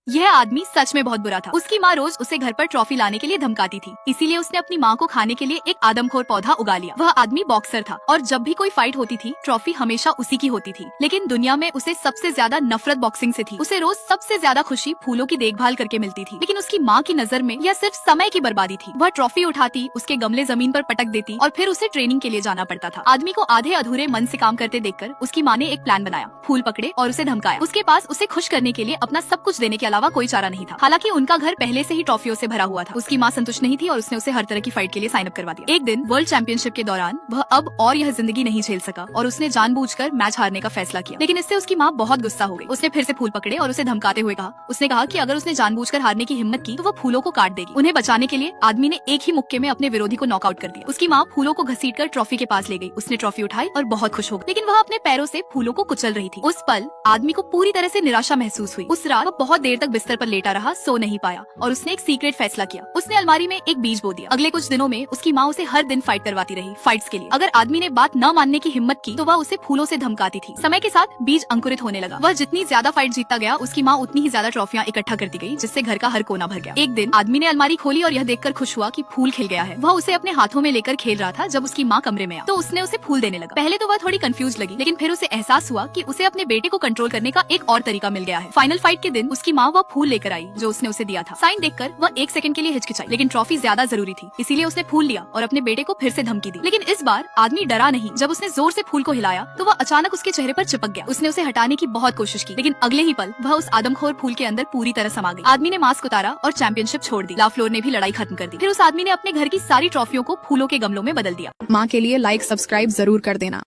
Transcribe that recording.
यह आदमी सच में बहुत बुरा था। उसकी माँ रोज उसे घर पर ट्रॉफी लाने के लिए धमकाती थी, इसीलिए उसने अपनी माँ को खाने के लिए एक आदमखोर पौधा उगा लिया। वह आदमी बॉक्सर था और जब भी कोई फाइट होती थी ट्रॉफी हमेशा उसी की होती थी। लेकिन दुनिया में उसे सबसे ज्यादा नफरत बॉक्सिंग से थी। उसे रोज सबसे ज्यादा खुशी फूलों की देखभाल करके मिलती थी, लेकिन उसकी माँ की नजर में यह सिर्फ समय की बर्बादी थी। वह ट्रॉफी उठाती, उसके गमले जमीन पर पटक देती और फिर उसे ट्रेनिंग के लिए जाना पड़ता था। आदमी को आधे अधूरे मन से काम करते देखकर उसकी माँ ने एक प्लान बनाया। फूल पकड़े और उसे धमकाया। उसके पास उसे खुश करने के लिए अपना सब कुछ देने के अलावा कोई चारा नहीं था। हालांकि उनका घर पहले से ही ट्रॉफियों से भरा हुआ था। उसकी माँ संतुष्ट नहीं थी और उसने उसे हर तरह की फाइट के लिए साइन अप करवा दिया। एक दिन वर्ल्ड चैंपियनशिप के दौरान वह अब और यह जिंदगी नहीं झेल सका और उसने जानबूझकर मैच हारने का फैसला किया। लेकिन इससे उसकी माँ बहुत गुस्सा हो गई। उसने फिर से फूल पकड़े और उसे धमकाते हुए कहा। उसने कहा कि अगर उसने जानबूझकर हारने की हिम्मत की तो वह फूलों को काट देगी। उन्हें बचाने के लिए आदमी ने एक ही मुक्के में अपने विरोधी को नॉकआउट कर दिया। उसकी माँ फूलों को घसीटकर ट्रॉफी के पास ले गई। उसने ट्रॉफी उठाई और बहुत खुश हो गई, लेकिन वह अपने पैरों से फूलों को कुचल रही थी। उस पल आदमी को पूरी तरह से निराशा महसूस हुई। उस रात वह बहुत देर तक बिस्तर पर लेटा रहा, सो नहीं पाया और उसने एक सीक्रेट फैसला किया। उसने अलमारी में एक बीज बो दिया। अगले कुछ दिनों में उसकी माँ उसे हर दिन फाइट करवाती रही, फाइट्स के लिए। अगर आदमी ने बात न मानने की हिम्मत की तो वह उसे फूलों से धमकाती थी। समय के साथ बीज अंकुरित होने लगा। वह जितनी ज्यादा फाइट जीतता गया उसकी माँ उतनी ही ज्यादा ट्रॉफियां इकट्ठा करती गई, जिससे घर का हर कोना भर गया। एक दिन आदमी ने अलमारी खोली और यह देखकर खुश हुआ कि फूल खिल गया है। वह उसे अपने हाथों में लेकर खेल रहा था जब उसकी माँ कमरे में आई तो उसने उसे फूल देने लगा। पहले तो वह थोड़ी कंफ्यूज लगी, लेकिन फिर उसे एहसास हुआ कि उसे अपने बेटे को कंट्रोल करने का एक और तरीका मिल गया है। फाइनल फाइट के दिन उसकी माँ वह फूल लेकर आई जो उसने उसे दिया था। साइन देखकर वह एक सेकंड के लिए हिचकिचाई, लेकिन ट्रॉफी ज्यादा जरूरी थी, इसीलिए उसने फूल लिया और अपने बेटे को फिर से धमकी दी। लेकिन इस बार आदमी डरा नहीं। जब उसने जोर से फूल को हिलाया तो वह अचानक उसके चेहरे पर चिपक गया। उसने उसे हटाने की बहुत कोशिश की, लेकिन अगले ही पल वह उस आदमखोर फूल के अंदर पूरी तरह समा गई। आदमी ने मास्क उतारा और चैंपियनशिप छोड़ दी। लाफ्लोर ने भी लड़ाई खत्म कर दी। फिर उस आदमी ने अपने घर की सारी ट्रॉफियों को फूलों के गमलों में बदल दिया। माँ के लिए लाइक सब्सक्राइब जरूर कर देना।